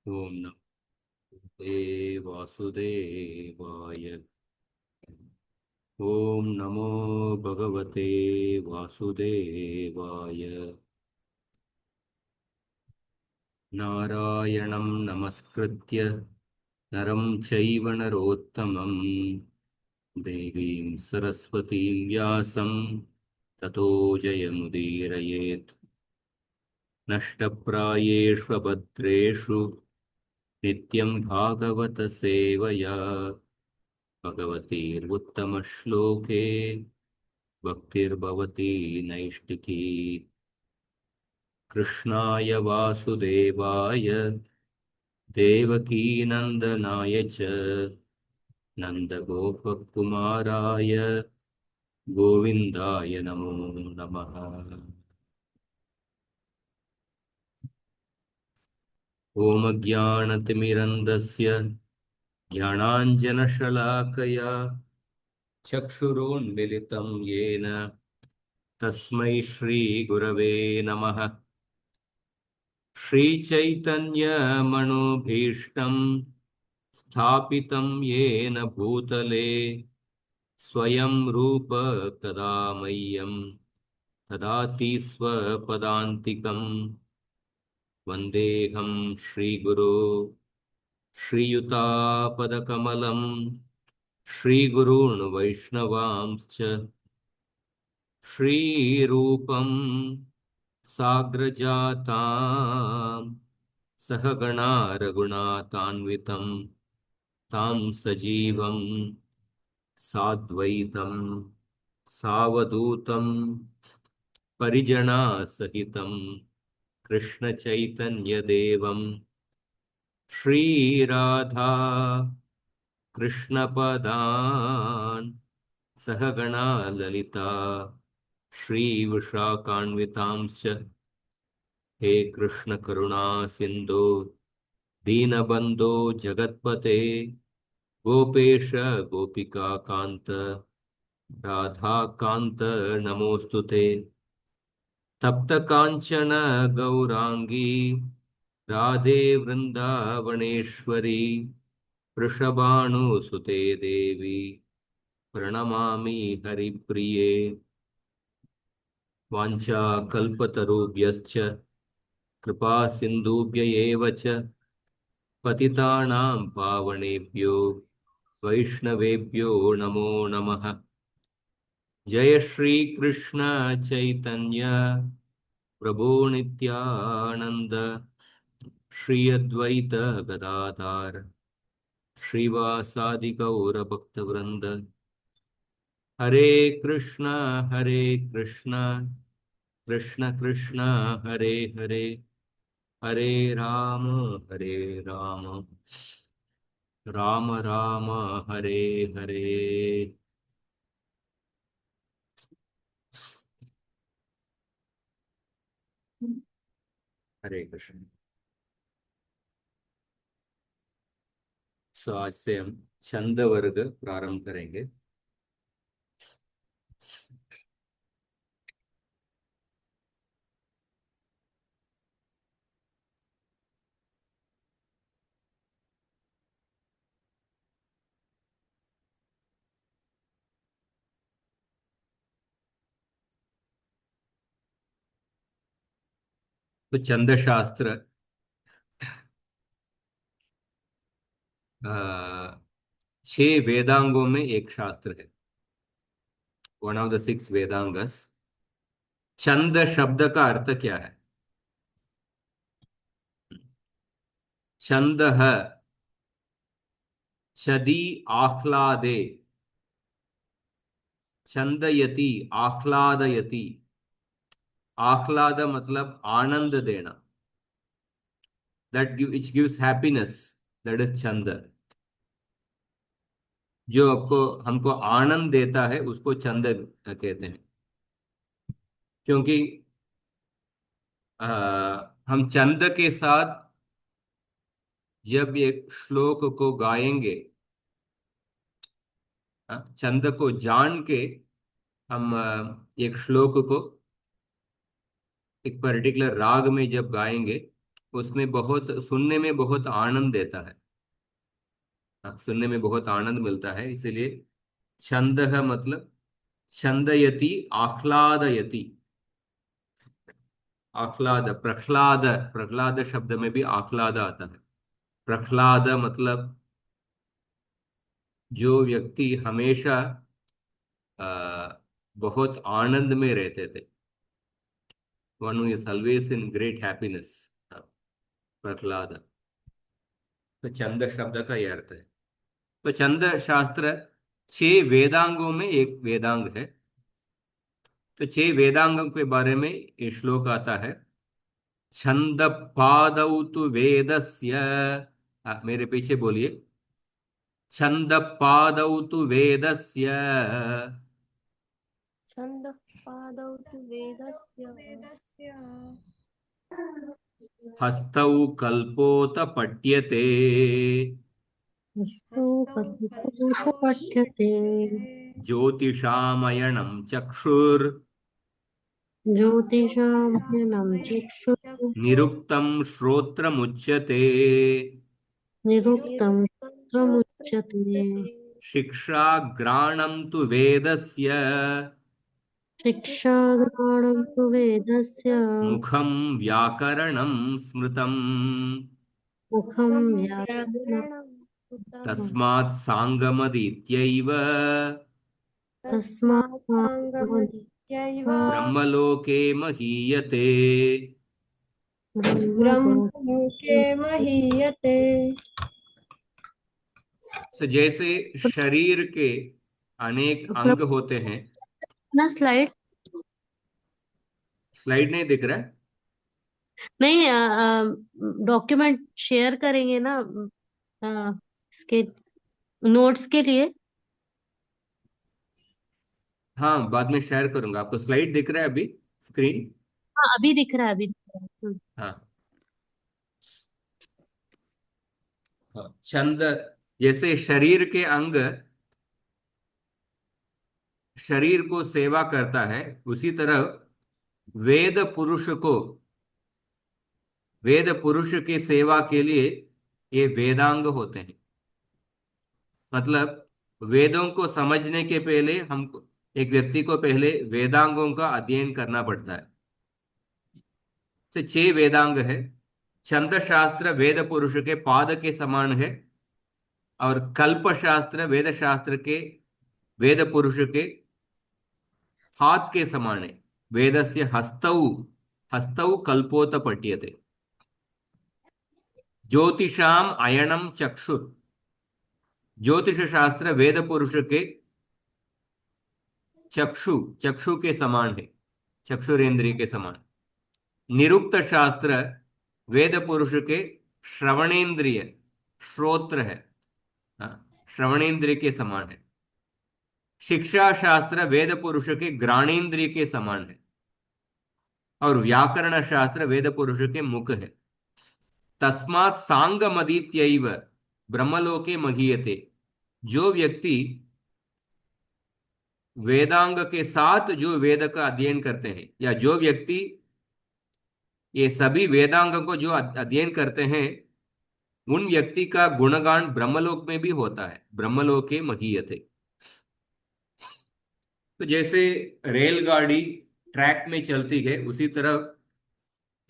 ओम नमो वासुदेवाय। ओम नमो भगवते वासुदेवाय। नारायणं नमस्कृत्य नरं चैव नरोत्तमं देवीं सरस्वतीं व्यासं ततो जयमुदीरयेत्। नष्टप्रायेष्वभद्रेषु नित्यं भागवतसेवया भगवतीर्उत्तमश्लोके भक्तिर्भवती नैष्टिकी। कृष्णाय वासुदेवाय देवकीनन्दनाय च नन्दगोपकुमाराय गोविन्दाय नमो नमः। ॐ ज्ञानतिमिरन्दस्य ज्ञानाञ्जनशलाकया चक्षुरोन्मिलितं येन तस्मै श्रीगुरवे नमः। श्रीचैतन्यमनोभीष्टं स्थापितं येन भूतले स्वयं रूप कदा मह्यं ददाति स्वपदान्तिकं। वन्देऽहं श्रीगुरो श्रीयुतापदकमलं श्रीगुरून् वैष्णवांश्च श्रीरूपं साग्रजातां सहगणा रघुनाथान्वितं तां सजीवं साद्वैतं सावधूतं परिजनासहितं कृष्णचैतन्यदेवं श्रीराधा कृष्णपदान् सहगणा ललिता श्रीविशाखान्वितांश्च। हे कृष्ण करुणा सिंधु दीनबंधो जगत्पते गोपेश गोपिका कांत राधा कांत नमोस्तुते। तप्त कांचन गौरांगी राधे वृंदावनेश्वरी वृषभानुसुते देवी प्रणमामि हरिप्रिये। वाञ्छाकल्पतरुभ्यश्च कृपा सिन्धुभ्य एव च पतितानां पावनेभ्यो वैष्णवेभ्यो नमो नमः। जय श्री कृष्ण चैतन्य प्रभु नित्यानंद श्री अद्वैत गदाधार श्रीवासादि गौर भक्तवृंद। हरे कृष्ण हरे कृष्ण कृष्ण कृष्ण हरे हरे हरे राम हरे राम राम राम हरे हरे। हरे कृष्ण। सो आज से हम छंद वर्ग प्रारंभ करेंगे। तो छंद शास्त्र अ, 6 वेदांगों में एक शास्त्र है। One of the 6 वेदांगस। छंद शब्द का अर्थ क्या है? छंद छदी आह्लादे छंदयति आह्लादयति। आह्लाद मतलब आनंद देना। which gives happiness, that is छंद। जो आपको हमको आनंद देता है उसको छंद कहते हैं। क्योंकि हम छंद के साथ जब एक श्लोक को गाएंगे, छंद को जान के हम एक श्लोक को एक पर्टिकुलर राग में जब गाएंगे उसमें बहुत सुनने में बहुत आनंद देता है। हाँ, सुनने में बहुत आनंद मिलता है, इसीलिए छंद मतलब छंदयति, आह्लादयति। आह्लाद, प्रह्लाद, प्रह्लाद शब्द में भी आह्लाद आता है। प्रह्लाद मतलब जो व्यक्ति हमेशा बहुत आनंद में रहते थे, one who is always in great happiness, Prahlad. तो छंद शब्द का यह अर्थ है। तो छंद शास्त्र 6 वेदांगों में एक वेदांग है। तो 6 वेदांगों के बारे में ये श्लोक आता है। छंद पादौ तु वेदस्य, मेरे पीछे बोलिए। छंद पादौ तु वेदस्य, छन्दः पादौ तु वेदस्य हस्तौ कल्पोत पट्यते, अस्तु कल्पितोऽथ पठ्यते ज्योतिषामयनं चक्षुर, ज्योतिषामयनं चक्षुः निरुक्तं श्रोत्रमुच्यते, निरुक्तं निरुक्तं श्रोत्रमुच्यते शिक्षाग्राणं तु वेदस्य, शिक्षाग्रहणं तु वेदस्य मुखं व्याकरणं स्मृतम्। मुखं मुखं व्याकरणम् व्याकरणं कृतं तस्मात् साङ्गमदित्यैव तस्मात् तस्मात् साङ्गमदित्यैव ब्रह्मलोके महीयते। ब्रह्मलोके ब्रह्मलोके महीयते। तो जैसे शरीर के अनेक अंग होते हैं। ना स्लाइड स्लाइड नहीं दिख रहा है? नहीं, डॉक्यूमेंट शेयर करेंगे ना इसके नोट्स के लिए। हाँ, बाद में शेयर करूंगा। आपको स्लाइड दिख रहा है अभी स्क्रीन? हाँ अभी दिख रहा है, अभी दिख रहा है। हाँ, हाँ। छंद जैसे शरीर के अंग शरीर को सेवा करता है, उसी तरह वेद पुरुष को, वेद पुरुष की सेवा के लिए ये वेदांग होते हैं। मतलब वेदों को समझने के पहले हमको, एक व्यक्ति को पहले वेदांगों का अध्ययन करना पड़ता है। तो 6 वेदांग है। छंद शास्त्र वेद पुरुष के पाद के समान है, और कल्प शास्त्र वेद शास्त्र के, वेद पुरुष के हाथ के समान है। वेदस्य हस्तौ, हस्तौ कल्पोत पठ्यते। ज्योतिषाम अयनम चक्षुर, ज्योतिष शास्त्र वेद पुरुष के चक्षु, चक्षु के समान है, चक्षुरेंद्रिय के समान। निरुक्त शास्त्र वेद पुरुष के श्रवणेन्द्रिय, श्रोत्र है, हाँ, श्रवणेन्द्रिय के समान है। शिक्षा शास्त्र वेद पुरुष के घ्राणेन्द्रिय के समान है, और व्याकरण शास्त्र वेद पुरुष के मुख है। तस्मात् सांगमदित्यैव ब्रह्मलोके महीयते। जो व्यक्ति वेदांग के साथ जो वेद का अध्ययन करते हैं, या जो व्यक्ति ये सभी वेदांग को जो अध्ययन करते हैं, उन व्यक्ति का गुणगान ब्रह्मलोक में भी होता है। ब्रह्मलोके महीयते। तो जैसे रेलगाड़ी ट्रैक में चलती है, उसी तरह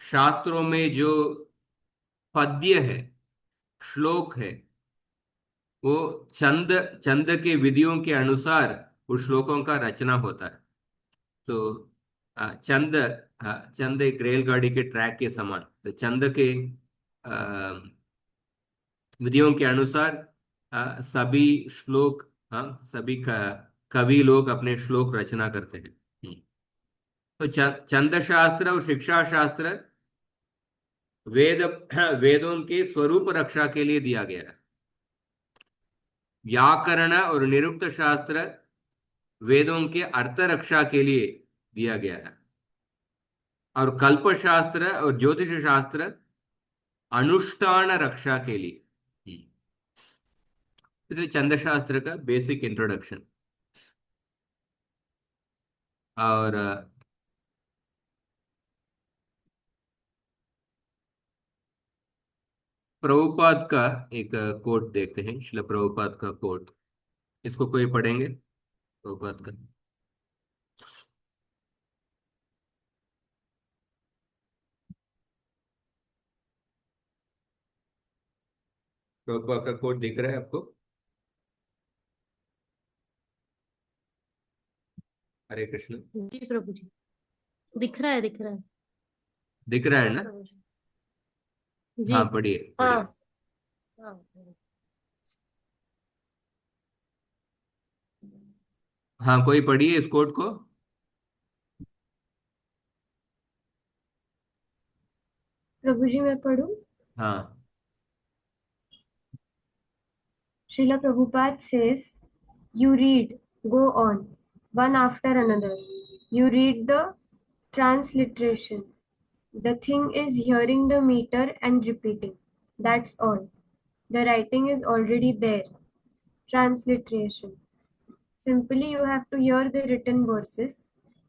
शास्त्रों में जो पद्य है, श्लोक है, वो छंद, छंद के विधियों के अनुसार उस श्लोकों का रचना होता है। तो छंद, छंद एक रेलगाड़ी के ट्रैक के समान। तो छंद के विधियों के अनुसार सभी श्लोक, सभी कवि लोग अपने श्लोक रचना करते हैं। तो छंद शास्त्र और शिक्षा शास्त्र वेद वेदों के स्वरूप रक्षा के लिए दिया गया है। व्याकरण और निरुक्त शास्त्र वेदों के अर्थ रक्षा के लिए दिया गया है, और कल्प शास्त्र और ज्योतिष शास्त्र अनुष्ठान रक्षा के लिए। इसलिए छंद शास्त्र का बेसिक इंट्रोडक्शन। और प्रभुपाद का एक कोट देखते हैं, श्रील प्रभुपाद का कोट। इसको कोई पढ़ेंगे, प्रभुपाद का? प्रभुपाद का कोट दिख रहा है आपको? हरे कृष्ण। जी प्रभु जी, दिख रहा है, दिख रहा है। दिख रहा है हाँ ना? प्रभु जी। जी। हाँ, पढ़िए हाँ। पढ़िए। हाँ। हाँ, कोई पढ़िए इस कोट को। प्रभु जी मैं पढ़ूं? हाँ। Srila Prabhupada says, you read, go on, one after another. You read the transliteration. The thing is hearing the meter and repeating. That's all. The writing is already there. Transliteration. Simply you have to hear the written verses,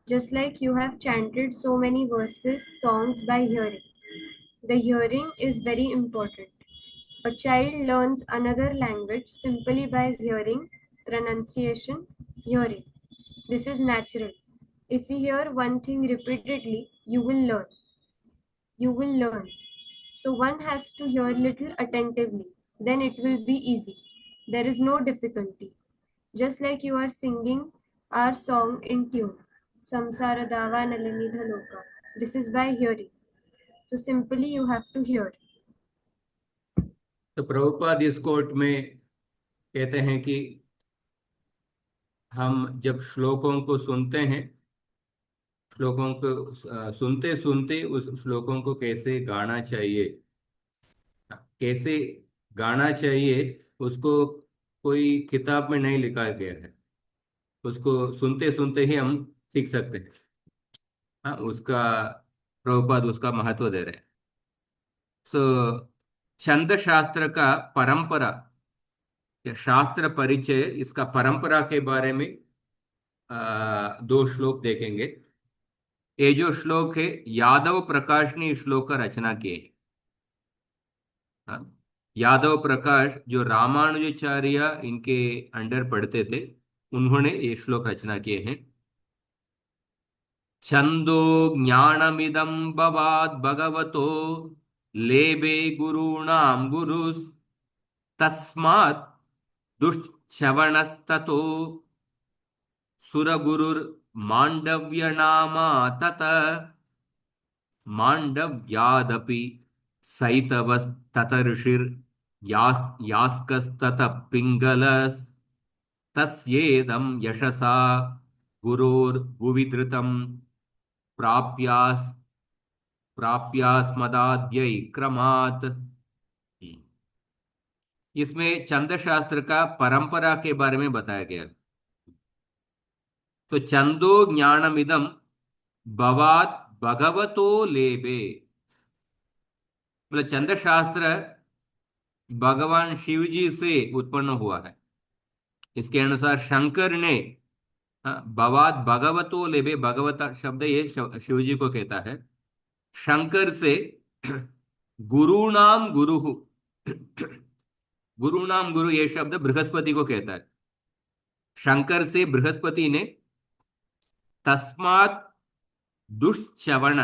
just like you have chanted so many verses, songs by hearing. The hearing is very important. A child learns another language simply by hearing, pronunciation, hearing. This is natural. If you hear one thing repeatedly, you will learn. You will learn. So one has to hear little attentively. Then it will be easy. There is no difficulty. Just like you are singing our song in tune. Samsara Dava Nalinidha Loka. This is by hearing. So simply you have to hear. तो प्रभुपाद इस coat में कहते हैं कि हम जब श्लोकों को सुनते हैं, श्लोकों को सुनते सुनते उस श्लोकों को कैसे गाना चाहिए, कैसे गाना चाहिए, उसको कोई किताब में नहीं लिखा गया है। उसको सुनते सुनते ही हम सीख सकते हैं। हाँ, उसका प्रभुपाद उसका महत्व दे रहे हैं। सो छंद शास्त्र का परंपरा या शास्त्र परिचय, इसका परंपरा के बारे में दो श्लोक देखेंगे। ये जो श्लोक है, यादव प्रकाश ने इस श्लोक का रचना किए हैं। हाँ, यादव प्रकाश जो रामानुजाचार्य इनके अंडर पढ़ते थे, उन्होंने ये श्लोक रचना किए हैं। छंदो ज्ञानमिदं भवाद भगवतो लेबे गुरूणाम गुरुस् तस्मात् दुश्चवणस्ततो सुरगुरुर्माण्डव्यनामा तत माण्डव्यादपि सैतवस्तत ऋषिर् यास्कस्तत पिङ्गलस् तस्येदं यशसा गुरोर्भुवि धृतं प्राप्यास् प्राप्यास्मदाद्यै क्रमात्। इसमें छंद शास्त्र का परंपरा के बारे में बताया गया। तो छंदो ज्ञानमिदं भवात् भगवतो लेबे, मतलब छंद शास्त्र भगवान शिव जी से उत्पन्न हुआ है। इसके अनुसार शंकर ने भवाद भगवतो लेबे, भगवता शब्द ये शिव जी को कहता है। शंकर से गुरु नाम गुरु, गुरु नाम गुरु ये शब्द बृहस्पति को कहता है। शंकर से बृहस्पति ने तस्मात् दुष्चवण,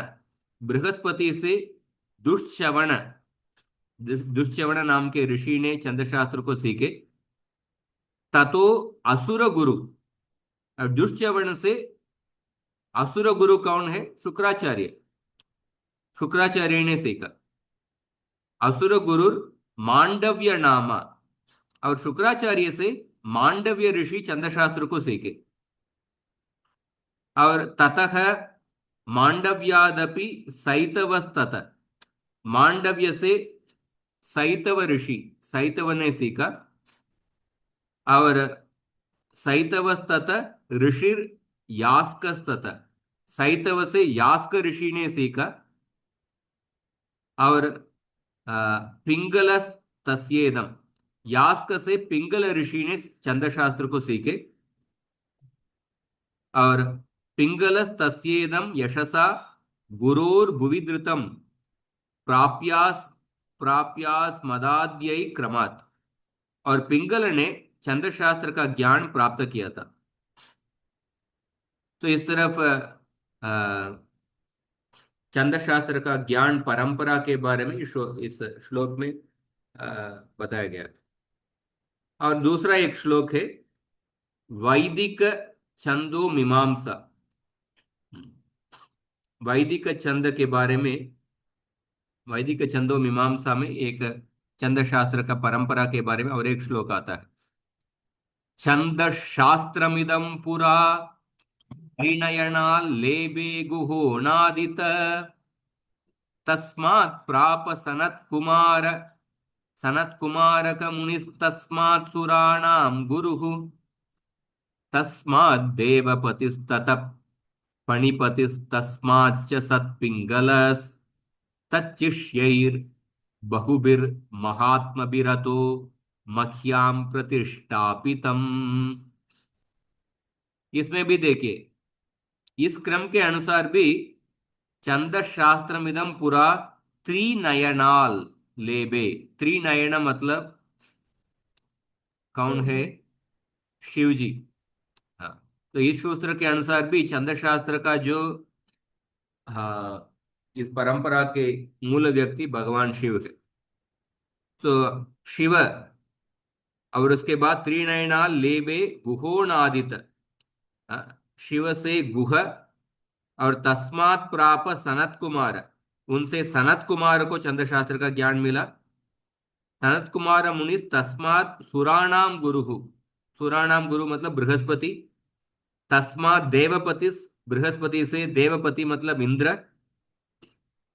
बृहस्पति से दुष्चवण, दुष्चवण नाम के ऋषि ने चंद्रशास्त्र को सीखे। ततो असुर गुरु, और दुष्चवण से असुर गुरु कौन है? शुक्राचार्य, शुक्राचार्य ने सीखा। असुर गुरु मांडव्य नामा, और शुक्राचार्य से मांडव्य ऋषि चंद्रशास्त्र को सीखे। और ततः मांडव्यादपि सैतवस्तत, मांडव्य से सैतव ऋषि, सैतव ने सीखा। और सैतवस्तत ऋषिर यास्कस्तत, सैतव से यास्क ऋषि ने सीखा। और पिंगलस तस्येदम, यास्क से पिंगल ऋषि ने चंद्रशास्त्र को सीखे। और पिंगलस तस्येदम यशसा गुरोर्भुवि धृतम प्राप्यास प्राप्यास्मदाद्यै क्रमात्। और पिंगल ने चंद्र शास्त्र का ज्ञान प्राप्त किया था। तो इस तरफ चंद्र शास्त्र का ज्ञान परंपरा के बारे में इस श्लोक में अ, बताया गया। और दूसरा एक श्लोक है वैदिक छंदो मीमांसा। वैदिक छंद के बारे में, वैदिक छंदो मीमांसा में एक चंद्र शास्त्र का परंपरा के बारे में और एक श्लोक आता है। छंद शास्त्रमिदं पुरा त्रिनयना लेबे गुहो नादित तस्मात् प्राप सनत कुमारक मुनिस्तस्मात् सुराणां गुरुः तस्मात् देवपतिस्ततः फणिपतिस्तस्माच्च सत्पिङ्गलस् तच्शिष्यैर्बहुभिर्महात्मभिरतो मह्यां प्रतिष्ठापितम्। इसमें भी देखिए, इस क्रम के अनुसार भी चंद शास्त्रमिदं पुरा त्रिनयनाल लेबे। त्रिनयन मतलब कौन शिव है? जी। शिव जी। हाँ, तो इस सूत्र के अनुसार भी चंद्र शास्त्र का जो, हाँ, इस परंपरा के मूल व्यक्ति भगवान शिव है। तो शिव और उसके बाद त्रिनयना लेबे गुहोनादित। शिव से गुह और तस्मात् प्राप सनत कुमार, उनसे सनत कुमार को चंद्र शास्त्र का ज्ञान मिला। सनत कुमार मुनि तस्मात् सुराणाम गुरु, सुराणाम गुरु मतलब बृहस्पति। तस्मात् देवपति, बृहस्पति से देवपति मतलब इंद्र,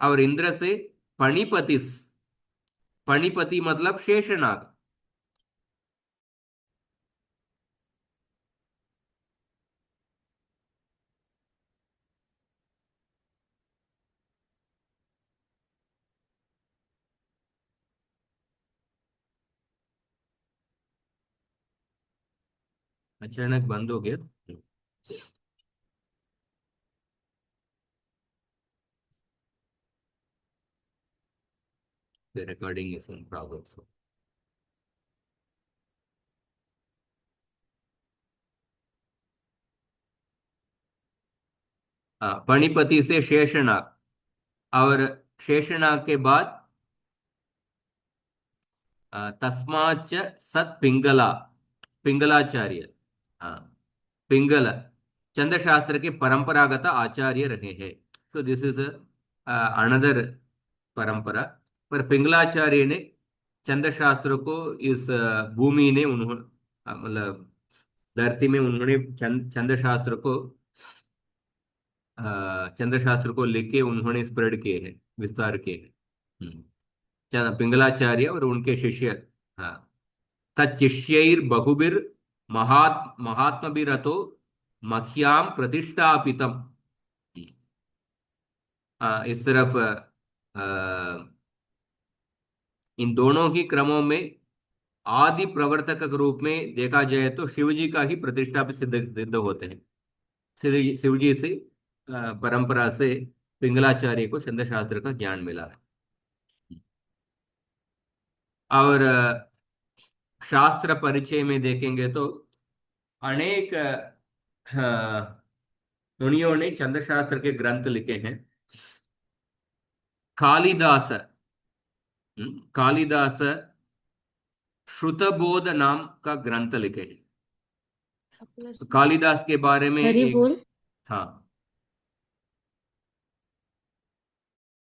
और इंद्र से पणिपतिस, पणिपति मतलब शेषनाग। अचानक बंद हो गया। The recording is in progress. पणिपति से शेषनाग, और शेषनाग के बाद तस्माच्च सत पिंगला, पिंगलाचार्य। हाँ, पिंगल चंद्र शास्त्र के परंपरागत आचार्य रहे हैं। तो दिस इज अनदर परंपरा। पर पिंगलाचार्य ने चंद्र शास्त्र को इस भूमि ने उन्होंने, मतलब धरती में उन्होंने चंद्र शास्त्र को, चंद्र शास्त्र को लेके उन्होंने स्प्रेड किए हैं, विस्तार किए हैं। पिंगलाचार्य और उनके शिष्य। हाँ, तच्शिष्यैर बहुबिर महात्मभिरतो मह्याम प्रतिष्ठापितम। इस तरफ इन दोनों ही क्रमों में आदि प्रवर्तक के रूप में देखा जाए तो शिव जी का ही प्रतिष्ठापित सिद्ध सिद्ध होते हैं। शिव जी से परंपरा से पिंगलाचार्य को चंद्र शास्त्र का ज्ञान मिला है। और शास्त्र परिचय में देखेंगे तो अनेक मुनियों ने चंद्र शास्त्र के ग्रंथ लिखे हैं। कालिदास, कालिदास श्रुतबोध नाम का ग्रंथ लिखे हैं। तो कालिदास के बारे में हरि एक, बोल। हाँ,